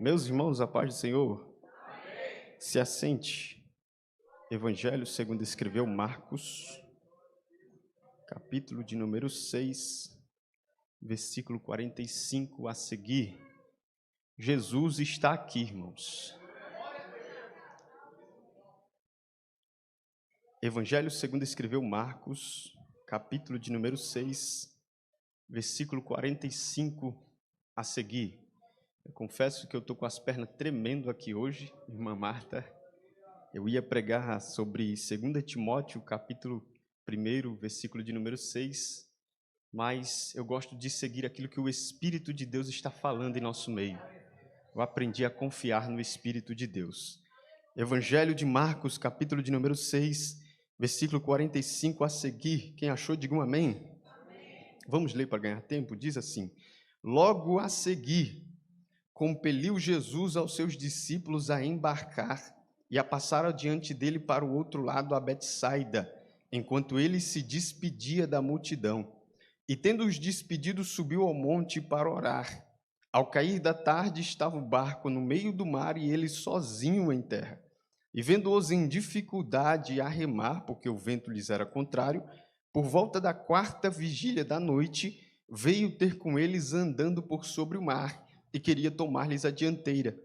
Meus irmãos, a paz do Senhor. Amém. Se assente. Evangelho segundo escreveu Marcos, capítulo de número 6, versículo 45 a seguir. Jesus está aqui, irmãos. Evangelho segundo escreveu Marcos, capítulo de número 6, versículo 45 a seguir. Eu confesso que eu estou com as pernas tremendo aqui hoje, irmã Marta. Eu ia pregar sobre 2 Timóteo, capítulo 1, versículo de número 6, mas eu gosto de seguir aquilo que o Espírito de Deus está falando em nosso meio. Eu aprendi a confiar no Espírito de Deus. Evangelho de Marcos, capítulo de número 6, versículo 45 a seguir. Quem achou, diga um amém. Amém. Vamos ler para ganhar tempo? Diz assim: logo a seguir, compeliu Jesus aos seus discípulos a embarcar e a passar adiante dele para o outro lado, a Betsaida, enquanto ele se despedia da multidão. E tendo-os despedido, subiu ao monte para orar. Ao cair da tarde, estava o barco no meio do mar e ele sozinho em terra. E vendo-os em dificuldade a remar, porque o vento lhes era contrário, por volta da 4ª vigília da noite, veio ter com eles andando por sobre o mar, e queria tomar-lhes a dianteira.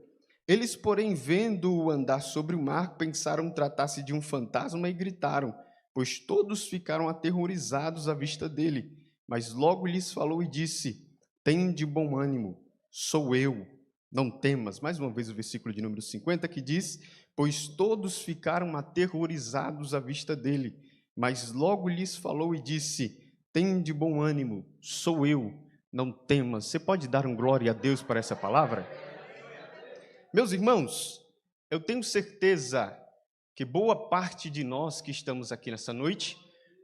Eles, porém, vendo-o andar sobre o mar, pensaram tratar-se de um fantasma e gritaram, pois todos ficaram aterrorizados à vista dele. Mas logo lhes falou e disse: tende bom ânimo, sou eu, não temas. Mais uma vez o versículo de número 50 que diz: pois todos ficaram aterrorizados à vista dele. Mas logo lhes falou e disse: tende bom ânimo, sou eu, não temas. Você pode dar um glória a Deus para essa palavra? Meus irmãos, eu tenho certeza que boa parte de nós que estamos aqui nessa noite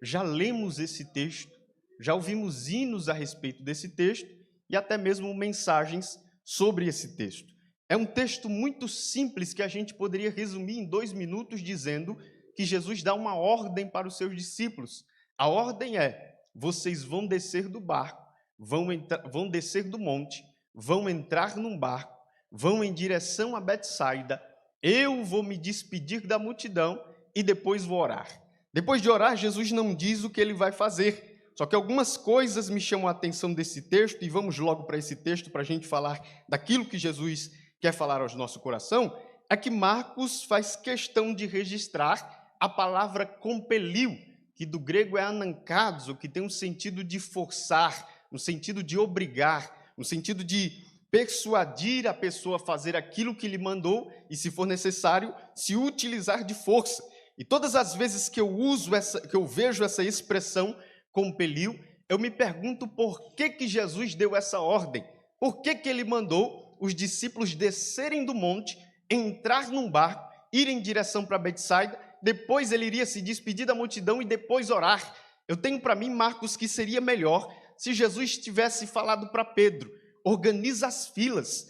já lemos esse texto, já ouvimos hinos a respeito desse texto e até mesmo mensagens sobre esse texto. É um texto muito simples que a gente poderia resumir em 2 minutos dizendo que Jesus dá uma ordem para os seus discípulos. A ordem é: vocês vão descer do barco, vão descer do monte, vão entrar num barco, vão em direção a Betsaida, eu vou me despedir da multidão e depois vou orar. Depois de orar, Jesus não diz o que ele vai fazer, só que algumas coisas me chamam a atenção desse texto, e vamos logo para esse texto para a gente falar daquilo que Jesus quer falar ao nosso coração. É que Marcos faz questão de registrar a palavra compeliu, que do grego é anankazo, que tem um sentido de forçar, no sentido de obrigar, no sentido de persuadir a pessoa a fazer aquilo que lhe mandou e, se for necessário, se utilizar de força. E todas as vezes que eu vejo essa expressão compeliu, eu me pergunto por que Jesus deu essa ordem, por que ele mandou os discípulos descerem do monte, entrar num barco, ir em direção para Betsaida, depois ele iria se despedir da multidão e depois orar. Eu tenho para mim, Marcos, que seria melhor se Jesus tivesse falado para Pedro: organiza as filas,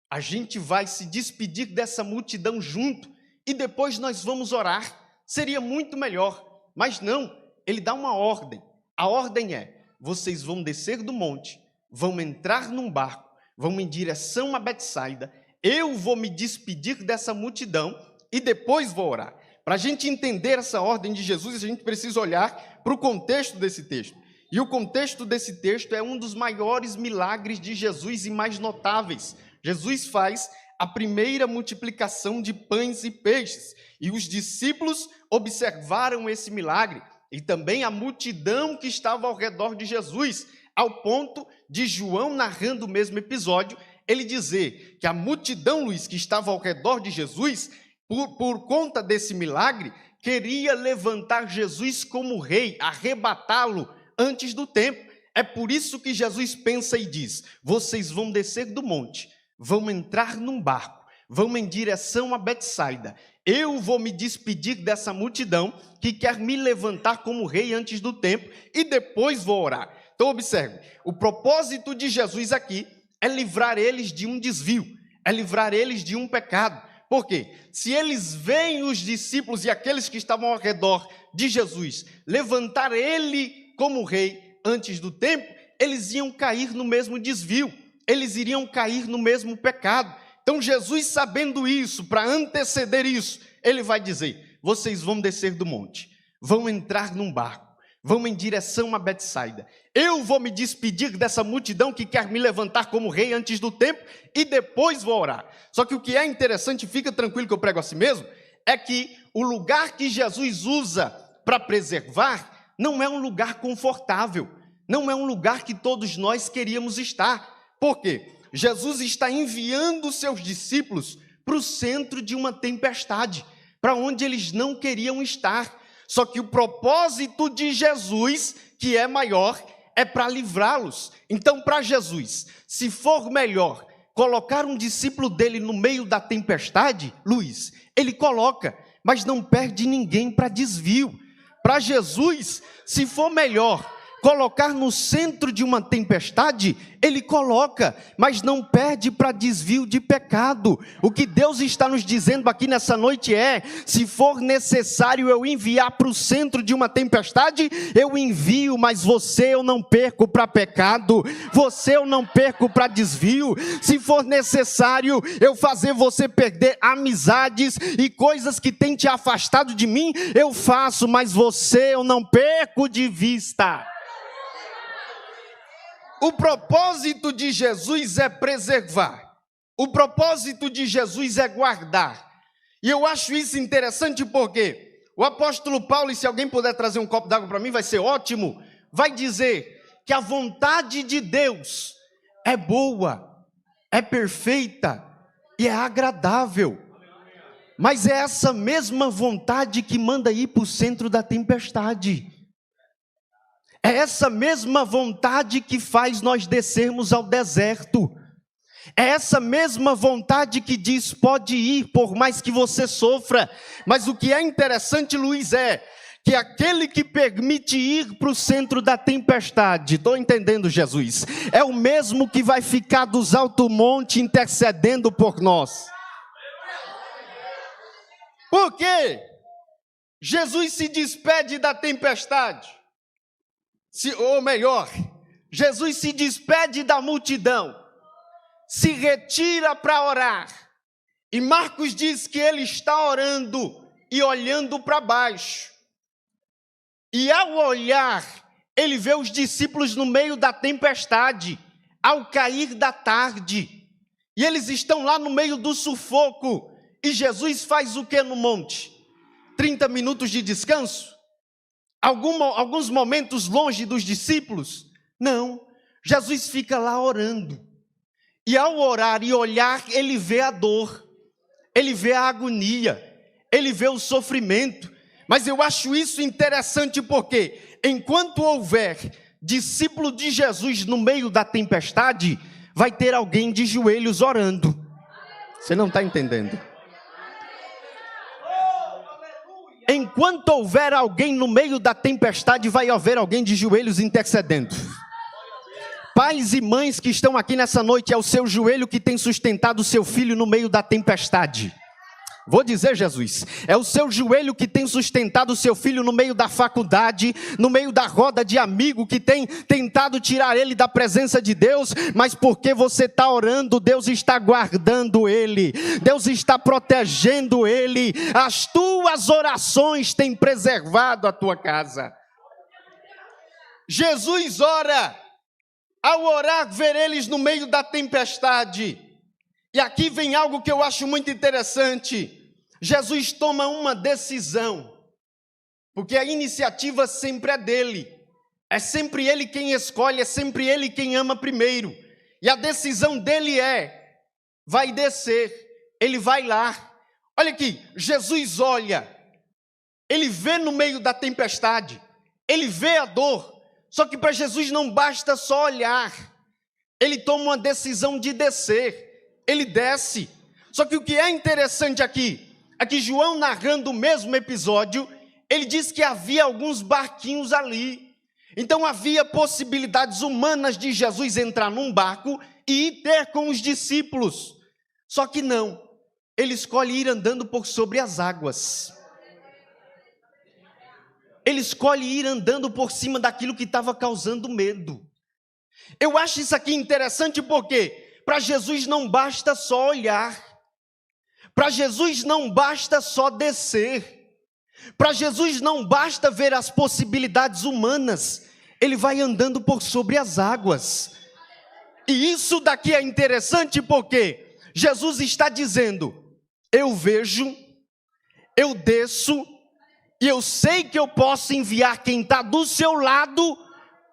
a gente vai se despedir dessa multidão junto e depois nós vamos orar. Seria muito melhor, mas não, ele dá uma ordem. A ordem é: vocês vão descer do monte, vão entrar num barco, vão em direção a Betsaida, eu vou me despedir dessa multidão e depois vou orar. Para a gente entender essa ordem de Jesus, a gente precisa olhar para o contexto desse texto. E o contexto desse texto é um dos maiores milagres de Jesus e mais notáveis. Jesus faz a primeira multiplicação de pães e peixes, e os discípulos observaram esse milagre, e também a multidão que estava ao redor de Jesus, ao ponto de João, narrando o mesmo episódio, ele dizer que a multidão, Luiz, que estava ao redor de Jesus, por conta desse milagre, queria levantar Jesus como rei, arrebatá-lo antes do tempo. É por isso que Jesus pensa e diz: vocês vão descer do monte, vão entrar num barco, vão em direção a Betsaida, eu vou me despedir dessa multidão que quer me levantar como rei antes do tempo e depois vou orar. Então observe, o propósito de Jesus aqui é livrar eles de um desvio, é livrar eles de um pecado. Por quê? Se eles veem os discípulos e aqueles que estavam ao redor de Jesus levantar ele como rei antes do tempo, eles iam cair no mesmo desvio, eles iriam cair no mesmo pecado. Então Jesus, sabendo isso, para anteceder isso, ele vai dizer: vocês vão descer do monte, vão entrar num barco, vão em direção a Betsaida. Eu vou me despedir dessa multidão que quer me levantar como rei antes do tempo e depois vou orar. Só que o que é interessante, fica tranquilo que eu prego assim mesmo, é que o lugar que Jesus usa para preservar não é um lugar confortável, não é um lugar que todos nós queríamos estar. Por quê? Jesus está enviando os seus discípulos para o centro de uma tempestade, para onde eles não queriam estar. Só que o propósito de Jesus, que é maior, é para livrá-los. Então, para Jesus, se for melhor colocar um discípulo dele no meio da tempestade, Luiz, ele coloca, mas não perde ninguém para desvio. Para Jesus, se for melhor colocar no centro de uma tempestade, ele coloca, mas não perde para desvio de pecado. O que Deus está nos dizendo aqui nessa noite é: se for necessário eu enviar para o centro de uma tempestade, eu envio, mas você eu não perco para pecado, você eu não perco para desvio. Se for necessário eu fazer você perder amizades e coisas que têm te afastado de mim, eu faço, mas você eu não perco de vista. O propósito de Jesus é preservar. O propósito de Jesus é guardar. E eu acho isso interessante porque o apóstolo Paulo, e se alguém puder trazer um copo d'água para mim, vai ser ótimo, vai dizer que a vontade de Deus é boa, é perfeita e é agradável. Mas é essa mesma vontade que manda ir para o centro da tempestade. É essa mesma vontade que faz nós descermos ao deserto. É essa mesma vontade que diz: pode ir, por mais que você sofra. Mas o que é interessante, Luiz, é que aquele que permite ir para o centro da tempestade, estou entendendo, Jesus, é o mesmo que vai ficar dos altos montes intercedendo por nós. Por quê? Jesus se despede da tempestade. Ou melhor, Jesus se despede da multidão, se retira para orar, e Marcos diz que ele está orando e olhando para baixo, e ao olhar, ele vê os discípulos no meio da tempestade, ao cair da tarde, e eles estão lá no meio do sufoco, e Jesus faz o que no monte? 30 minutos de descanso? Alguns momentos longe dos discípulos? Não, Jesus fica lá orando, e ao orar e olhar, ele vê a dor, ele vê a agonia, ele vê o sofrimento. Mas eu acho isso interessante porque enquanto houver discípulo de Jesus no meio da tempestade, vai ter alguém de joelhos orando. Você não está entendendo? Enquanto houver alguém no meio da tempestade, vai haver alguém de joelhos intercedendo. Pais e mães que estão aqui nessa noite, é o seu joelho que tem sustentado o seu filho no meio da tempestade. Vou dizer, Jesus, é o seu joelho que tem sustentado o seu filho no meio da faculdade, no meio da roda de amigo que tem tentado tirar ele da presença de Deus, mas porque você está orando, Deus está guardando ele, Deus está protegendo ele, as tuas orações têm preservado a tua casa. Jesus ora, ao orar, ver eles no meio da tempestade. E aqui vem algo que eu acho muito interessante. Jesus toma uma decisão, porque a iniciativa sempre é dele, é sempre ele quem escolhe, é sempre ele quem ama primeiro, e a decisão dele é: vai descer, ele vai lá. Olha aqui, Jesus olha, ele vê no meio da tempestade, ele vê a dor, só que para Jesus não basta só olhar, ele toma uma decisão de descer, ele desce. Só que o que é interessante aqui, é que João, narrando o mesmo episódio, ele diz que havia alguns barquinhos ali. Então havia possibilidades humanas de Jesus entrar num barco e ir ter com os discípulos. Só que não, ele escolhe ir andando por sobre as águas. Ele escolhe ir andando por cima daquilo que estava causando medo. Eu acho isso aqui interessante porque para Jesus não basta só olhar, para Jesus não basta só descer, para Jesus não basta ver as possibilidades humanas, ele vai andando por sobre as águas. E isso daqui é interessante porque Jesus está dizendo: eu vejo, eu desço, e eu sei que eu posso enviar quem está do seu lado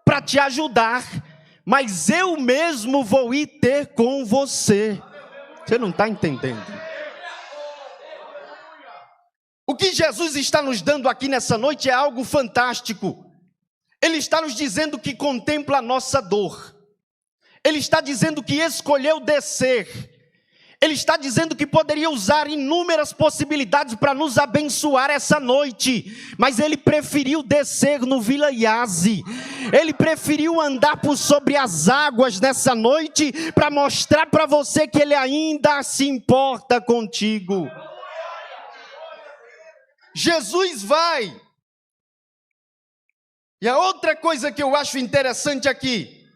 para te ajudar, mas eu mesmo vou ir ter com você. Você não está entendendo? O que Jesus está nos dando aqui nessa noite é algo fantástico. Ele está nos dizendo que contempla a nossa dor. Ele está dizendo que escolheu descer. Ele está dizendo que poderia usar inúmeras possibilidades para nos abençoar essa noite, mas ele preferiu descer no Vila Iase. Ele preferiu andar por sobre as águas nessa noite para mostrar para você que ele ainda se importa contigo. Jesus vai. E a outra coisa que eu acho interessante aqui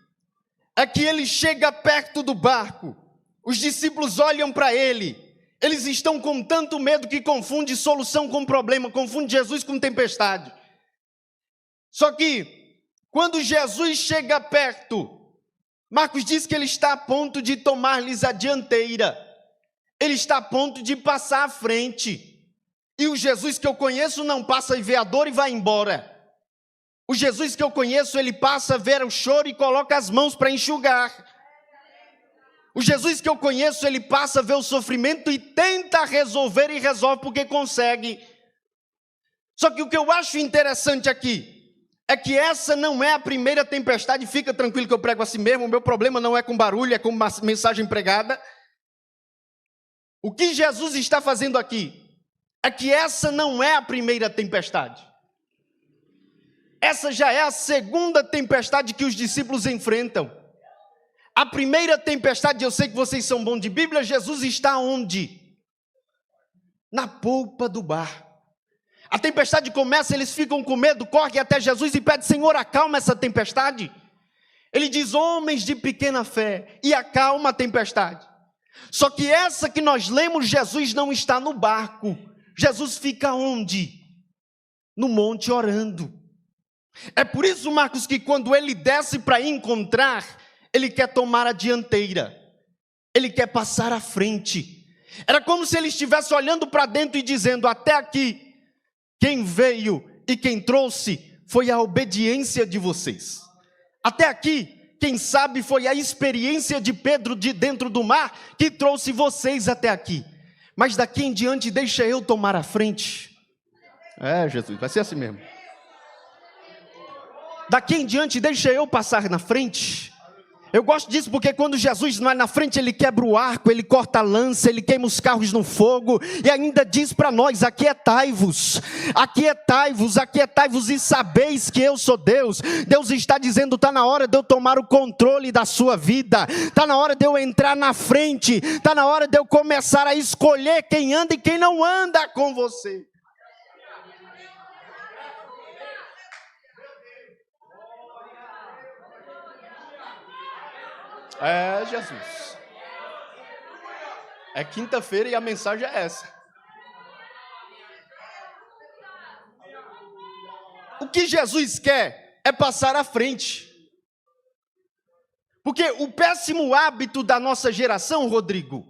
é que ele chega perto do barco. Os discípulos olham para ele, eles estão com tanto medo que confunde solução com problema, confunde Jesus com tempestade. Só que, quando Jesus chega perto, Marcos diz que ele está a ponto de tomar-lhes a dianteira, ele está a ponto de passar à frente. E o Jesus que eu conheço não passa e vê a dor e vai embora. O Jesus que eu conheço, ele passa a ver o choro e coloca as mãos para enxugar. O Jesus que eu conheço, ele passa a ver o sofrimento e tenta resolver e resolve porque consegue. Só que o que eu acho interessante aqui é que essa não é a primeira tempestade. Fica tranquilo que eu prego assim mesmo, o meu problema não é com barulho, é com uma mensagem pregada. O que Jesus está fazendo aqui é que essa não é a primeira tempestade. Essa já é a segunda tempestade que os discípulos enfrentam. A primeira tempestade, eu sei que vocês são bons de Bíblia, Jesus está onde? Na polpa do barco. A tempestade começa, eles ficam com medo, correm até Jesus e pedem: Senhor, acalma essa tempestade. Ele diz: homens de pequena fé, e acalma a tempestade. Só que essa que nós lemos, Jesus não está no barco. Jesus fica onde? No monte orando. É por isso, Marcos, que quando ele desce para encontrar, ele quer tomar a dianteira, ele quer passar à frente. Era como se ele estivesse olhando para dentro e dizendo: até aqui, quem veio e quem trouxe foi a obediência de vocês. Até aqui, quem sabe foi a experiência de Pedro de dentro do mar que trouxe vocês até aqui. Mas daqui em diante deixa eu tomar a frente. É, Jesus, vai ser assim mesmo. Daqui em diante deixa eu passar na frente. Eu gosto disso porque quando Jesus não é na frente, ele quebra o arco, ele corta a lança, ele queima os carros no fogo e ainda diz para nós: aquietai-vos, aquietai-vos, aquietai-vos e sabeis que eu sou Deus. Deus está dizendo: está na hora de eu tomar o controle da sua vida, está na hora de eu entrar na frente, está na hora de eu começar a escolher quem anda e quem não anda com você. É, Jesus. É quinta-feira e a mensagem é essa. O que Jesus quer é passar à frente. Porque o péssimo hábito da nossa geração, Rodrigo,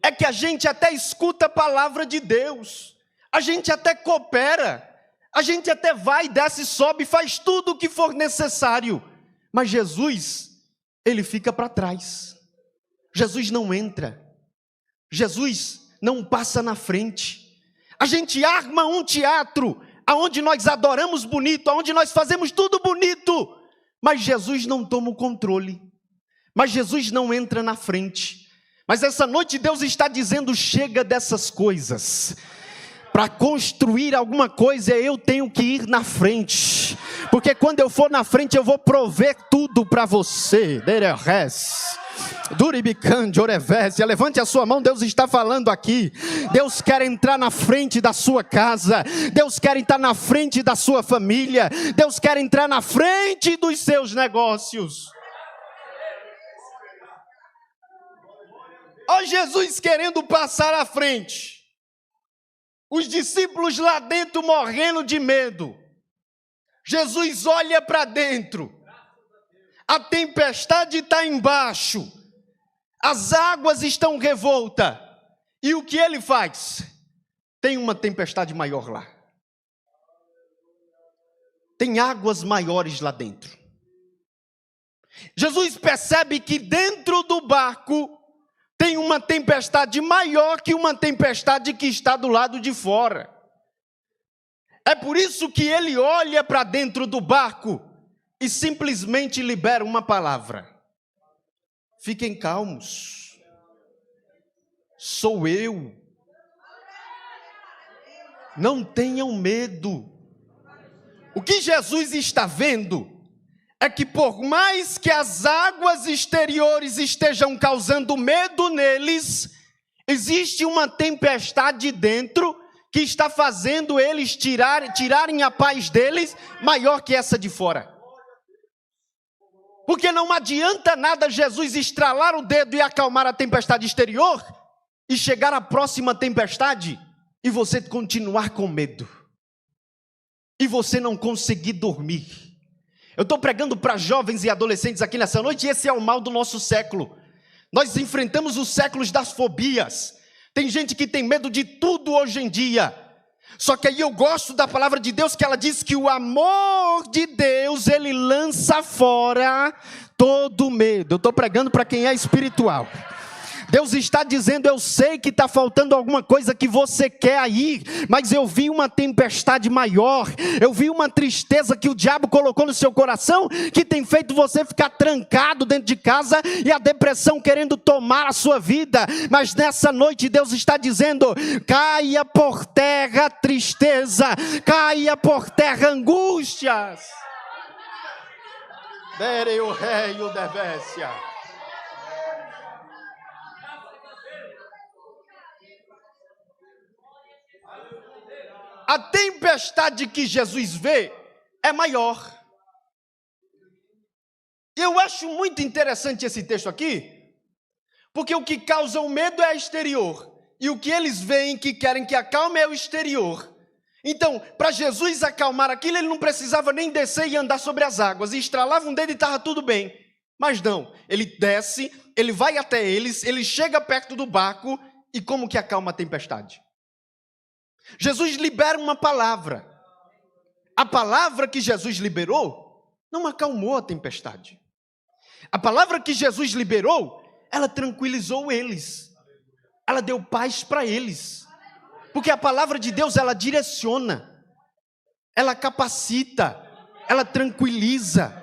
é que a gente até escuta a palavra de Deus, a gente até coopera, a gente até vai, desce, sobe, faz tudo o que for necessário, mas Jesus, ele fica para trás. Jesus não entra. Jesus não passa na frente. A gente arma um teatro aonde nós adoramos bonito, aonde nós fazemos tudo bonito, mas Jesus não toma o controle. Mas Jesus não entra na frente. Mas essa noite Deus está dizendo: chega dessas coisas. Para construir alguma coisa, eu tenho que ir na frente, porque quando eu for na frente, eu vou prover tudo para você. Levante a sua mão, Deus está falando aqui. Deus quer entrar na frente da sua casa, Deus quer entrar na frente da sua família, Deus quer entrar na frente dos seus negócios. Ó Jesus querendo passar à frente. Os discípulos lá dentro morrendo de medo. Jesus olha para dentro. A tempestade está embaixo. As águas estão revoltas. E o que ele faz? Tem uma tempestade maior lá. Tem águas maiores lá dentro. Jesus percebe que dentro do barco tem uma tempestade maior que uma tempestade que está do lado de fora. É por isso que ele olha para dentro do barco e simplesmente libera uma palavra. Fiquem calmos. Sou eu. Não tenham medo. O que Jesus está vendo é que por mais que as águas exteriores estejam causando medo neles, existe uma tempestade dentro que está fazendo eles tirarem a paz deles maior que essa de fora. Porque não adianta nada Jesus estralar o dedo e acalmar a tempestade exterior e chegar à próxima tempestade e você continuar com medo. E você não conseguir dormir. Eu estou pregando para jovens e adolescentes aqui nessa noite e esse é o mal do nosso século. Nós enfrentamos os séculos das fobias. Tem gente que tem medo de tudo hoje em dia. Só que aí eu gosto da palavra de Deus, que ela diz que o amor de Deus, ele lança fora todo medo. Eu estou pregando para quem é espiritual. Deus está dizendo, eu sei que está faltando alguma coisa que você quer aí, mas eu vi uma tempestade maior, eu vi uma tristeza que o diabo colocou no seu coração, que tem feito você ficar trancado dentro de casa, e a depressão querendo tomar a sua vida, mas nessa noite Deus está dizendo, caia por terra tristeza, caia por terra angústias. Dere o rei o devécia. A tempestade que Jesus vê é maior. Eu acho muito interessante esse texto aqui, porque o que causa o medo é exterior, e o que eles veem que querem que acalme é o exterior. Então, para Jesus acalmar aquilo, ele não precisava nem descer e andar sobre as águas, e estralava um dedo e estava tudo bem. Mas não, ele desce, ele vai até eles, ele chega perto do barco, e como que acalma a tempestade? Jesus libera uma palavra. A palavra que Jesus liberou não acalmou a tempestade. A palavra que Jesus liberou, ela tranquilizou eles. Ela deu paz para eles. Porque a palavra de Deus, ela direciona, ela capacita, ela tranquiliza,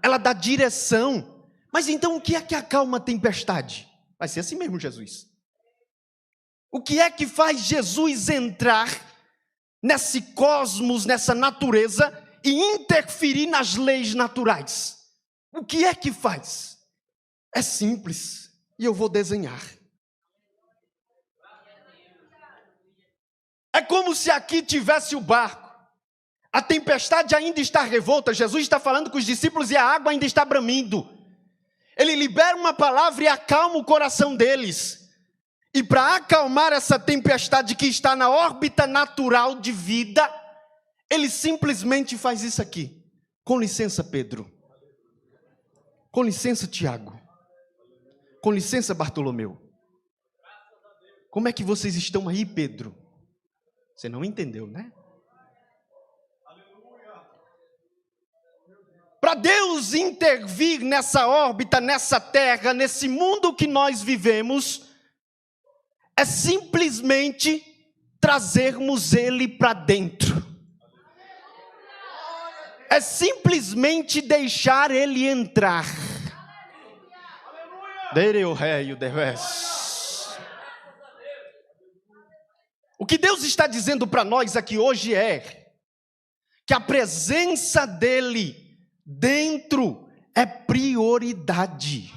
ela dá direção. Mas então o que é que acalma a tempestade? Vai ser assim mesmo, Jesus. O que é que faz Jesus entrar nesse cosmos, nessa natureza e interferir nas leis naturais? O que é que faz? É simples e eu vou desenhar. É como se aqui tivesse o barco. A tempestade ainda está revolta. Jesus está falando com os discípulos e a água ainda está bramindo. Ele libera uma palavra e acalma o coração deles. E para acalmar essa tempestade que está na órbita natural de vida, ele simplesmente faz isso aqui. Com licença, Pedro. Com licença, Tiago. Com licença, Bartolomeu. Como é que vocês estão aí, Pedro? Você não entendeu, né? Para Deus intervir nessa órbita, nessa terra, nesse mundo que nós vivemos, é simplesmente trazermos ele para dentro. É simplesmente deixar ele entrar. Dere o rei o deves. O que Deus está dizendo para nós aqui hoje é que a presença dele dentro é prioridade.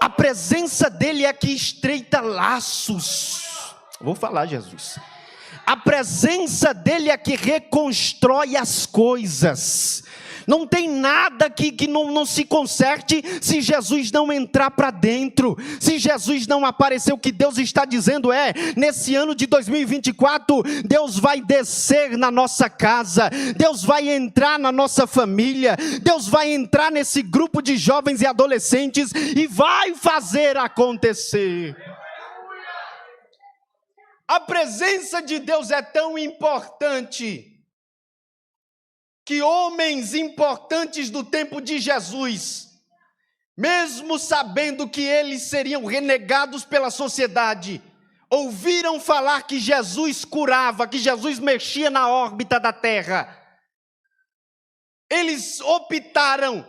A presença dele é que estreita laços. Vou falar, Jesus. A presença dele é que reconstrói as coisas. Não tem nada que não se conserte se Jesus não entrar para dentro, se Jesus não aparecer. O que Deus está dizendo é, nesse ano de 2024, Deus vai descer na nossa casa, Deus vai entrar na nossa família, Deus vai entrar nesse grupo de jovens e adolescentes e vai fazer acontecer. A presença de Deus é tão importante que homens importantes do tempo de Jesus, mesmo sabendo que eles seriam renegados pela sociedade, ouviram falar que Jesus curava, que Jesus mexia na órbita da terra. Eles optaram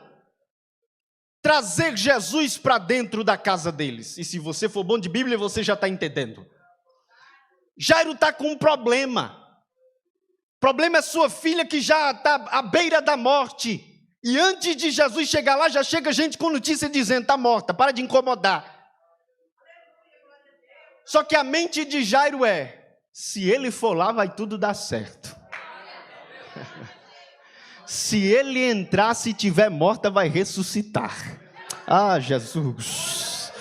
trazer Jesus para dentro da casa deles. E se você for bom de Bíblia, você já está entendendo. Jairo está com um problema. O problema é sua filha que já está à beira da morte. E antes de Jesus chegar lá, já chega gente com notícia dizendo, está morta, para de incomodar. Só que a mente de Jairo é, se ele for lá, vai tudo dar certo. Se ele entrar, se tiver morta, vai ressuscitar. Ah, Jesus.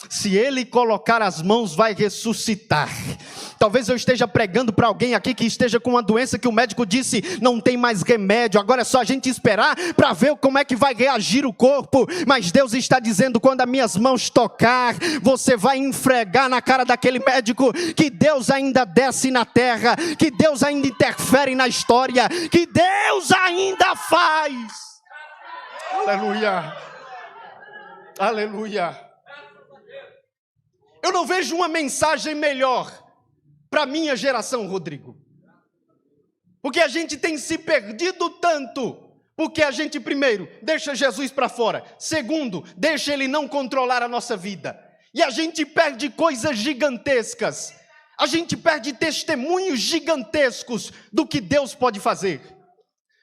Se ele colocar as mãos, vai ressuscitar. Talvez eu esteja pregando para alguém aqui que esteja com uma doença que o médico disse, não tem mais remédio, agora é só a gente esperar para ver como é que vai reagir o corpo. Mas Deus está dizendo, quando as minhas mãos tocar, você vai esfregar na cara daquele médico que Deus ainda desce na terra, que Deus ainda interfere na história, que Deus ainda faz. Aleluia, aleluia. Eu não vejo uma mensagem melhor para a minha geração, Rodrigo. Porque a gente tem se perdido tanto. Porque a gente, primeiro, deixa Jesus para fora. Segundo, deixa Ele não controlar a nossa vida. E a gente perde coisas gigantescas. A gente perde testemunhos gigantescos do que Deus pode fazer.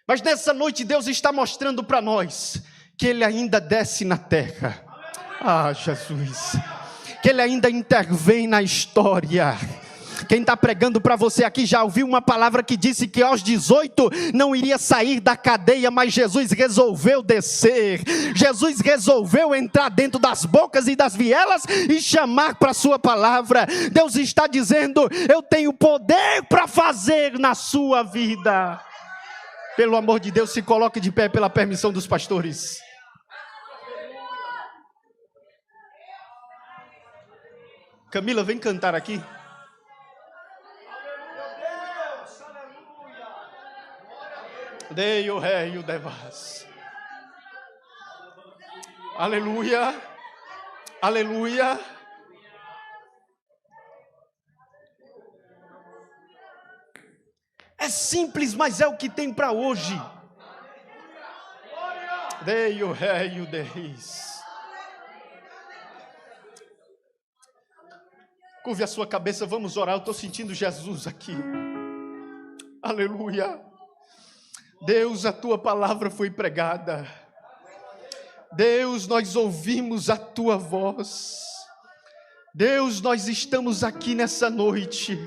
Mas nessa noite Deus está mostrando para nós que Ele ainda desce na terra. Ah, Jesus. Que Ele ainda intervém na história. Quem está pregando para você aqui já ouviu uma palavra que disse que aos 18 não iria sair da cadeia, mas Jesus resolveu descer. Jesus resolveu entrar dentro das bocas e das vielas e chamar para a sua palavra. Deus está dizendo, eu tenho poder para fazer na sua vida. Pelo amor de Deus, se coloque de pé pela permissão dos pastores. Camila, vem cantar aqui. Dei o rei o devas. Aleluia. Aleluia. É simples, mas é o que tem para hoje. Dei o rei o deis. Curve a sua cabeça, vamos orar. Eu estou sentindo Jesus aqui. Aleluia. Deus, a tua palavra foi pregada. Deus, nós ouvimos a tua voz. Deus, nós estamos aqui nessa noite.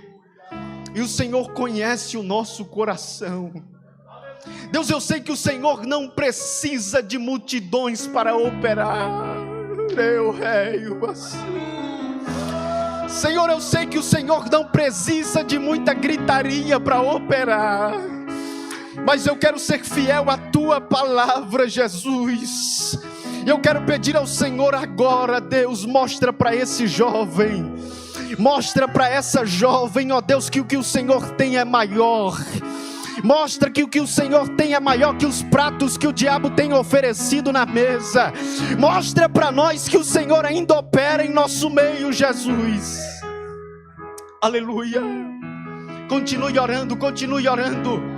E o Senhor conhece o nosso coração. Deus, eu sei que o Senhor não precisa de multidões para operar. Meu rei, Senhor, eu sei que o Senhor não precisa de muita gritaria para operar. Mas eu quero ser fiel à tua palavra, Jesus. Eu quero pedir ao Senhor agora, Deus, mostra para esse jovem, mostra para essa jovem, ó Deus, que o que o Senhor tem é maior. Mostra que o que o Senhor tem é maior que os pratos que o diabo tem oferecido na mesa. Mostra para nós que o Senhor ainda opera em nosso meio, Jesus. Aleluia. Continue orando, continue orando.